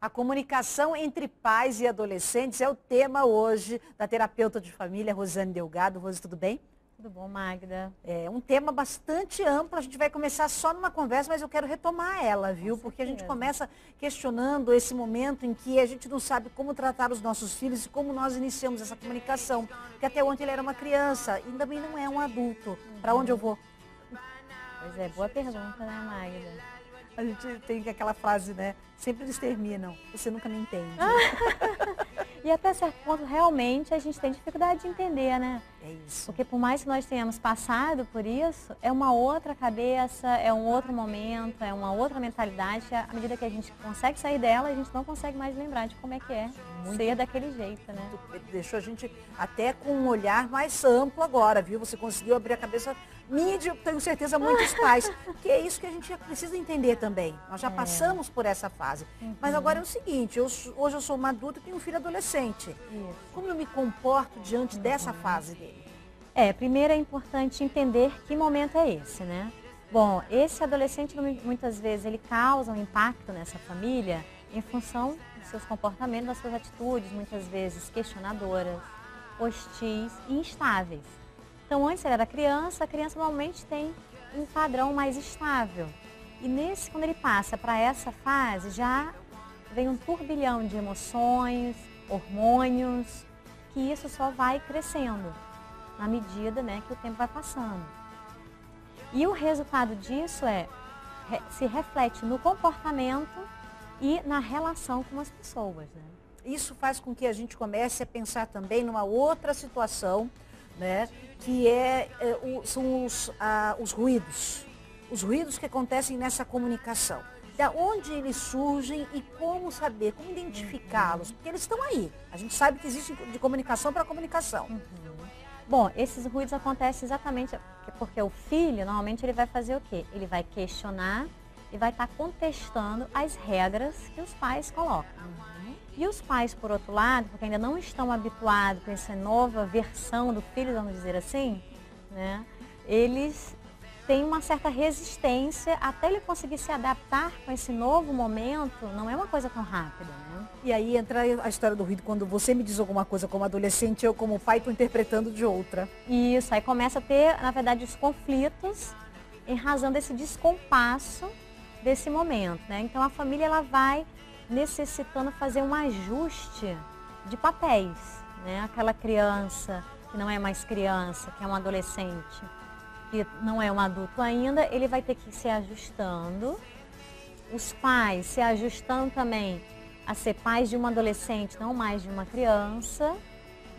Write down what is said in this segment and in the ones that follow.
A comunicação entre pais e adolescentes é o tema hoje da terapeuta de família Rosane Delgado. Rose, tudo bem? Tudo bom, Magda? É um tema bastante amplo, a gente vai começar só numa conversa, mas eu quero retomar ela, viu? Com Porque a gente certeza. começa questionando esse momento em que a gente não sabe como tratar os nossos filhos e como nós iniciamos essa comunicação. Porque até ontem ele era uma criança e também não é um adulto. Para onde eu vou? Pois é, boa pergunta, né, Magda? A gente tem aquela frase, né? Sempre eles terminam, você nunca me entende. E até certo ponto, realmente, a gente tem dificuldade de entender, né? É isso. Porque por mais que nós tenhamos passado por isso, é uma outra cabeça, é um outro momento, é uma outra mentalidade. À medida que a gente consegue sair dela, a gente não consegue mais lembrar de como é que é ser daquele jeito, né? Deixou a gente até com um olhar mais amplo agora, viu? Você conseguiu abrir a cabeça minha, eu tenho certeza, muitos pais. Que é isso que a gente precisa entender também. Nós já passamos por essa fase. Mas agora é o seguinte, hoje eu sou uma adulta e tenho um filho adolescente. Isso. Como eu me comporto diante dessa fase dele? Primeiro é importante entender que momento é esse, né? Bom, esse adolescente muitas vezes ele causa um impacto nessa família em função dos seus comportamentos, das suas atitudes, muitas vezes questionadoras, hostis e instáveis. Então, antes ele era criança, a criança normalmente tem um padrão mais estável. E quando ele passa para essa fase, já vem um turbilhão de emoções, hormônios, que isso só vai crescendo na medida, né, que o tempo vai passando. E o resultado disso se reflete no comportamento e na relação com as pessoas, né? Isso faz com que a gente comece a pensar também numa outra situação, né, que são os ruídos. Os ruídos que acontecem nessa comunicação. Da onde eles surgem e como saber, como identificá-los. Porque eles estão aí. A gente sabe que existe de comunicação para comunicação. Bom, esses ruídos acontecem exatamente porque o filho, normalmente, ele vai fazer o quê? Ele vai questionar e vai estar contestando as regras que os pais colocam. E os pais, por outro lado, porque ainda não estão habituados com essa nova versão do filho, vamos dizer assim, né? Eles têm uma certa resistência até ele conseguir se adaptar com esse novo momento, não é uma coisa tão rápida, né? E aí entra a história do ruído, quando você me diz alguma coisa como adolescente, eu como pai estou interpretando de outra. Isso, aí começa a ter, na verdade, os conflitos em razão desse descompasso desse momento, né? Então a família ela vai necessitando fazer um ajuste de papéis, né? Aquela criança que não é mais criança, que é um adolescente, que não é um adulto ainda, ele vai ter que ir se ajustando. Os pais se ajustando também a ser pais de um adolescente, não mais de uma criança.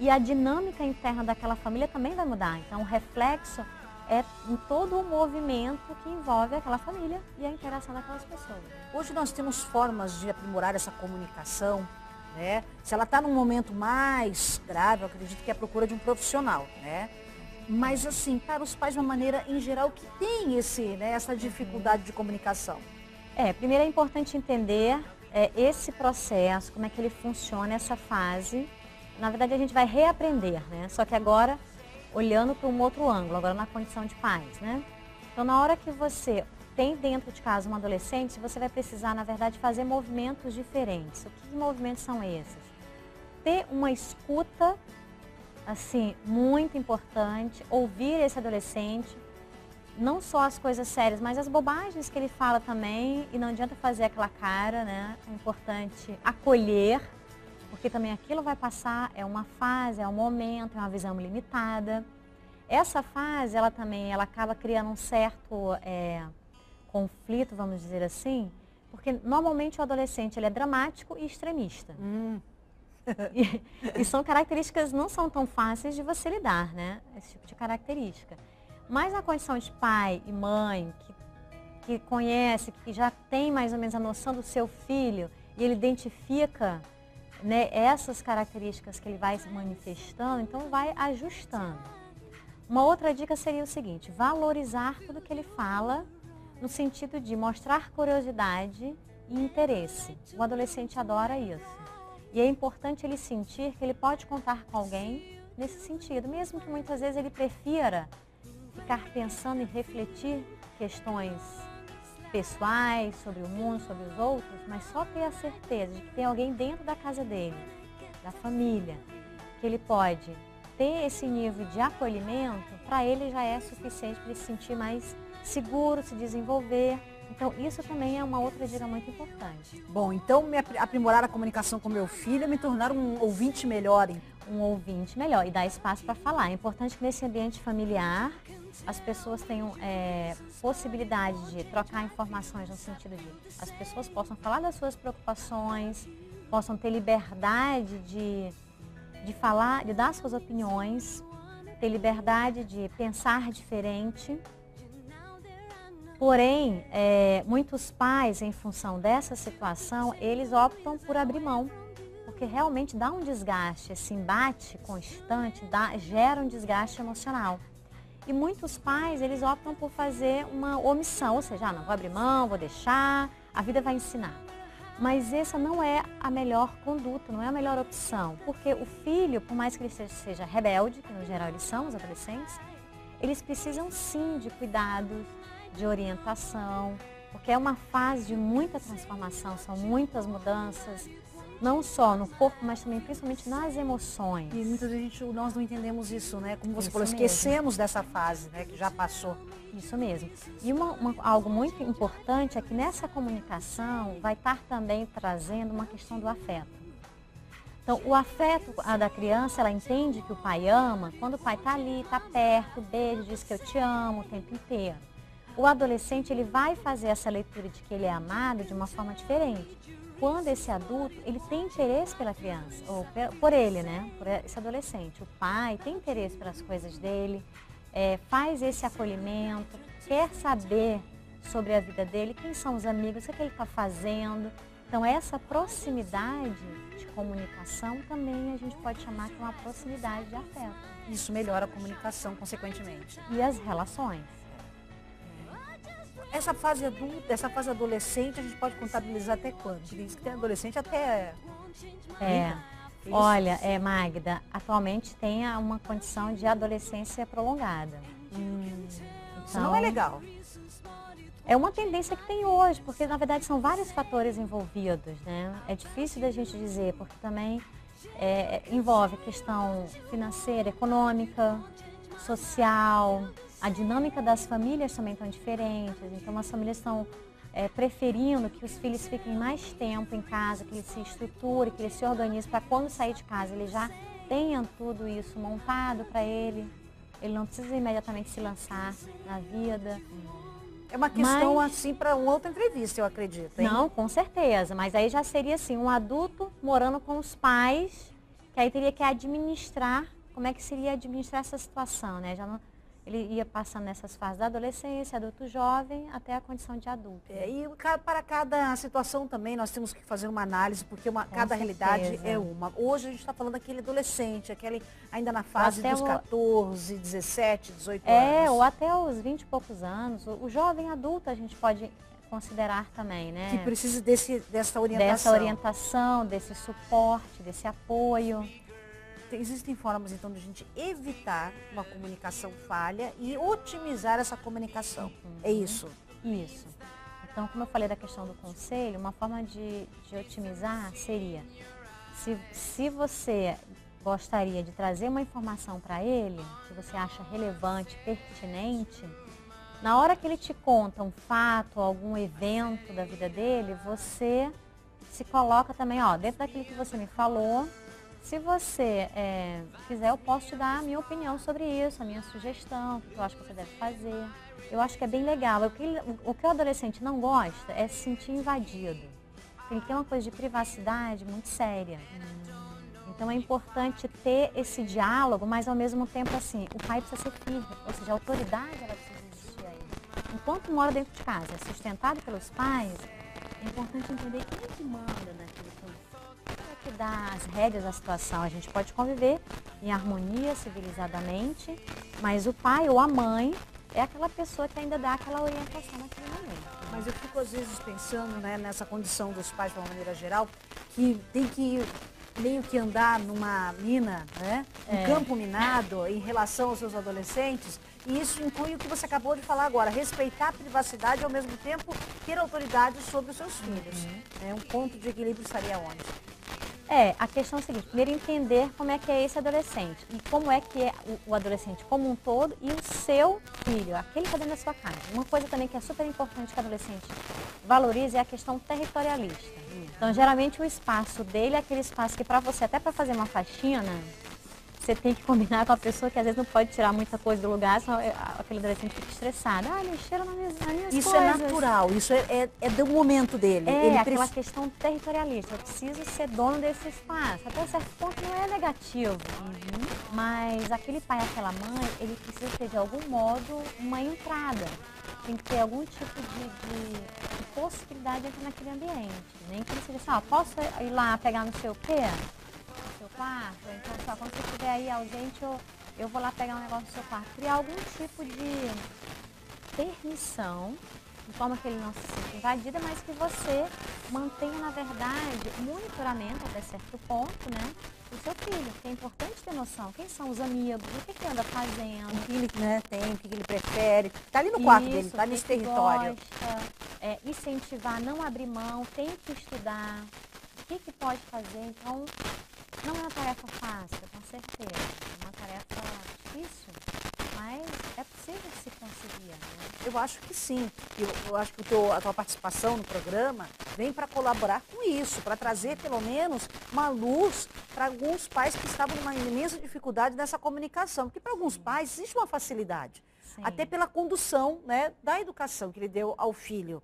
E a dinâmica interna daquela família também vai mudar. Então o reflexo é em todo o movimento que envolve aquela família e a interação daquelas pessoas. Hoje nós temos formas de aprimorar essa comunicação, né? Se ela está num momento mais grave, eu acredito que é a procura de um profissional, né? Mas assim, para os pais de uma maneira em geral que tem essa dificuldade de comunicação. Primeiro é importante entender esse processo, como é que ele funciona, essa fase. Na verdade a gente vai reaprender, né? Só que agora olhando para um outro ângulo, agora na condição de pais, né? Então na hora que você tem dentro de casa um adolescente, você vai precisar, na verdade, fazer movimentos diferentes. O que movimentos são esses? Ter uma escuta, assim, muito importante, ouvir esse adolescente, não só as coisas sérias, mas as bobagens que ele fala também, e não adianta fazer aquela cara, né? É importante acolher, porque também aquilo vai passar, é uma fase, é um momento, é uma visão limitada. Essa fase, ela acaba criando um certo conflito, vamos dizer assim, porque normalmente o adolescente ele é dramático e extremista. E são características não são tão fáceis de você lidar, né? Esse tipo de característica. Mas na condição de pai e mãe, que conhece, que já tem mais ou menos a noção do seu filho, e ele identifica, né, essas características que ele vai se manifestando, então vai ajustando. Uma outra dica seria o seguinte: valorizar tudo que ele fala, no sentido de mostrar curiosidade e interesse. O adolescente adora isso. E é importante ele sentir que ele pode contar com alguém nesse sentido, mesmo que muitas vezes ele prefira ficar pensando e refletir questões pessoais, sobre o mundo, sobre os outros, mas só ter a certeza de que tem alguém dentro da casa dele, da família, que ele pode ter esse nível de acolhimento, para ele já é suficiente para ele se sentir mais seguro, se desenvolver. Então, isso também é uma outra dica muito importante. Bom, então me aprimorar a comunicação com meu filho é me tornar um ouvinte melhor. Um ouvinte melhor e dar espaço para falar. É importante que nesse ambiente familiar as pessoas tenham possibilidade de trocar informações no sentido de as pessoas possam falar das suas preocupações, possam ter liberdade de falar, de dar suas opiniões, ter liberdade de pensar diferente. Porém, muitos pais, em função dessa situação, eles optam por abrir mão, porque realmente dá um desgaste, esse embate constante gera um desgaste emocional. E muitos pais, eles optam por fazer uma omissão, ou seja, não vou abrir mão, vou deixar, a vida vai ensinar. Mas essa não é a melhor conduta, não é a melhor opção, porque o filho, por mais que ele seja rebelde, que no geral eles são, os adolescentes, eles precisam sim de cuidados, de orientação, porque é uma fase de muita transformação, são muitas mudanças, não só no corpo, mas também principalmente nas emoções. E muitas vezes nós não entendemos isso, né? Como você Isso falou, mesmo. esquecemos dessa fase, né? Que já passou. Isso mesmo. E algo muito importante é que nessa comunicação vai estar também trazendo uma questão do afeto. Então, o afeto da criança, ela entende que o pai ama quando o pai está ali, está perto, beija, diz que eu te amo o tempo inteiro. O adolescente, ele vai fazer essa leitura de que ele é amado de uma forma diferente. Quando esse adulto, ele tem interesse pela criança, ou por ele, né? Por esse adolescente. O pai tem interesse pelas coisas dele, faz esse acolhimento, quer saber sobre a vida dele, quem são os amigos, o que ele está fazendo. Então, essa proximidade de comunicação também a gente pode chamar que é uma proximidade de afeto. Isso melhora a comunicação, consequentemente. E as relações. Essa fase adulta, essa fase adolescente, a gente pode contabilizar até quando? Diz que tem adolescente até... Olha, Magda, atualmente tem uma condição de adolescência prolongada. Isso não é legal. É uma tendência que tem hoje, porque na verdade são vários fatores envolvidos, né? É difícil da gente dizer, porque também envolve questão financeira, econômica, social, a dinâmica das famílias também estão diferentes, então as famílias estão preferindo que os filhos fiquem mais tempo em casa, que eles se estruturem, que eles se organizem para quando sair de casa ele já tenha tudo isso montado para ele não precisa imediatamente se lançar na vida. É uma questão assim para uma outra entrevista, eu acredito, hein? Não, com certeza, mas aí já seria assim, um adulto morando com os pais, que aí teria que administrar, como é que seria administrar essa situação, né? Já não, ele ia passando nessas fases da adolescência, adulto jovem, até a condição de adulto. E para cada situação também nós temos que fazer uma análise, porque cada realidade é uma. Hoje a gente está falando daquele adolescente, aquele ainda na fase dos 14, 17, 18 anos. Ou até os 20 e poucos anos. O jovem adulto a gente pode considerar também, né? Que precisa dessa orientação. Dessa orientação, desse suporte, desse apoio. Existem formas, então, de a gente evitar uma comunicação falha e otimizar essa comunicação. É isso? Isso. Então, como eu falei da questão do conselho, uma forma de otimizar seria, se você gostaria de trazer uma informação para ele, que você acha relevante, pertinente, na hora que ele te conta um fato, algum evento da vida dele, você se coloca também, dentro daquilo que você me falou. Se você quiser, eu posso te dar a minha opinião sobre isso, a minha sugestão, o que eu acho que você deve fazer. Eu acho que é bem legal. O que o adolescente não gosta é se sentir invadido. Ele tem uma coisa de privacidade muito séria. Então é importante ter esse diálogo, mas ao mesmo tempo assim, o pai precisa ser firme, ou seja, a autoridade ela precisa existir aí. Enquanto mora dentro de casa, sustentado pelos pais, é importante entender quem é que manda naquele conjunto. Que dá as rédeas da situação. A gente pode conviver em harmonia, civilizadamente, mas o pai ou a mãe é aquela pessoa que ainda dá aquela orientação naquele momento. Mas eu fico às vezes pensando, né, nessa condição dos pais de uma maneira geral, que tem que meio que andar numa mina, né? Um campo minado em relação aos seus adolescentes. E isso inclui o que você acabou de falar agora, respeitar a privacidade e ao mesmo tempo ter autoridade sobre os seus filhos. Um ponto de equilíbrio estaria onde? A questão é a seguinte, primeiro entender como é que é esse adolescente e como é que é o adolescente como um todo e o seu filho, aquele que está dentro da sua casa. Uma coisa também que é super importante que o adolescente valorize é a questão territorialista. Então, geralmente o espaço dele é aquele espaço que para você, até para fazer uma faxina, você tem que combinar com a pessoa que às vezes não pode tirar muita coisa do lugar, senão aquele adolescente fica estressado. Mexeram nas minhas coisas. Isso é natural, isso é do momento dele. Aquela questão territorialista. Eu preciso ser dono desse espaço. Até certo ponto não é negativo. Mas aquele pai, aquela mãe, ele precisa ter de algum modo uma entrada. Tem que ter algum tipo de possibilidade de entrar naquele ambiente. Nem que ele seja assim, posso ir lá pegar no seu quê? Seu quarto, então só quando você estiver aí ausente, eu vou lá pegar um negócio do seu quarto. Criar algum tipo de permissão, de forma que ele não se sinta invadido, mas que você mantenha, na verdade, o monitoramento até certo ponto, do seu filho. Porque é importante ter noção, quem são os amigos, o que ele anda fazendo. O que ele tem, o que ele prefere. Está ali no quarto dele, está nesse território. Gosta, incentivar, não abrir mão, tem que estudar, o que pode fazer. Então, não é uma tarefa fácil, com certeza. É uma tarefa difícil, mas é possível se conseguir. Eu acho que sim. Eu acho que a tua participação no programa vem para colaborar com isso, para trazer pelo menos uma luz para alguns pais que estavam numa imensa dificuldade nessa comunicação. Porque para alguns pais existe uma facilidade, até pela condução da educação que ele deu ao filho.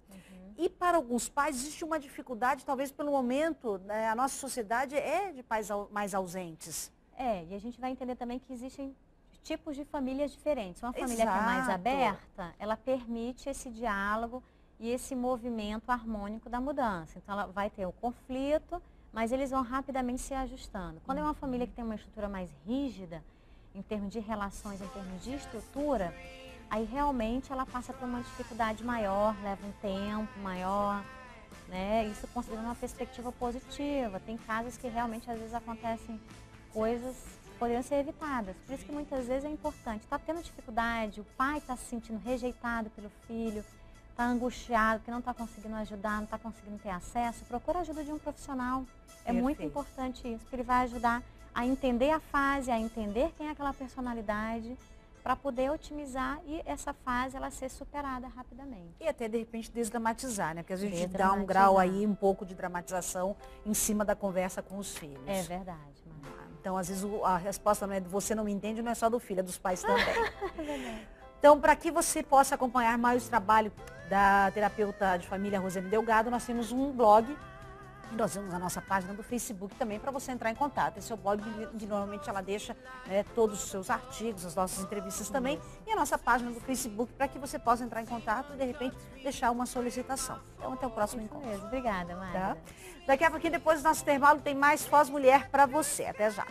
E para alguns pais existe uma dificuldade, talvez pelo momento, a nossa sociedade é de pais mais ausentes. E a gente vai entender também que existem tipos de famílias diferentes. Uma família que é mais aberta, ela permite esse diálogo e esse movimento harmônico da mudança. Então, ela vai ter o conflito, mas eles vão rapidamente se ajustando. Quando é uma família que tem uma estrutura mais rígida, em termos de relações, em termos de estrutura, aí realmente ela passa por uma dificuldade maior, leva um tempo maior, Isso considerando uma perspectiva positiva. Tem casos que realmente às vezes acontecem coisas que poderiam ser evitadas. Por isso que muitas vezes é importante. Está tendo dificuldade, o pai está se sentindo rejeitado pelo filho, está angustiado, que não está conseguindo ajudar, não está conseguindo ter acesso, procura a ajuda de um profissional. É muito importante isso, porque ele vai ajudar a entender a fase, a entender quem é aquela personalidade, para poder otimizar e essa fase ela ser superada rapidamente. E até de repente desdramatizar, Porque a gente dá um grau aí, um pouco de dramatização em cima da conversa com os filhos. É verdade. Então, às vezes, a resposta não é de você não me entende, não é só do filho, é dos pais também. Então, para que você possa acompanhar mais o trabalho da terapeuta de família Rosane Delgado, nós temos um blog. E nós temos a nossa página do Facebook também para você entrar em contato. Esse é o blog onde normalmente ela deixa todos os seus artigos, as nossas entrevistas também. E a nossa página do Facebook para que você possa entrar em contato e de repente deixar uma solicitação. Então até o próximo encontro. Obrigada, Magda. Daqui a pouquinho, depois do nosso intervalo, tem mais Foz Mulher para você. Até já.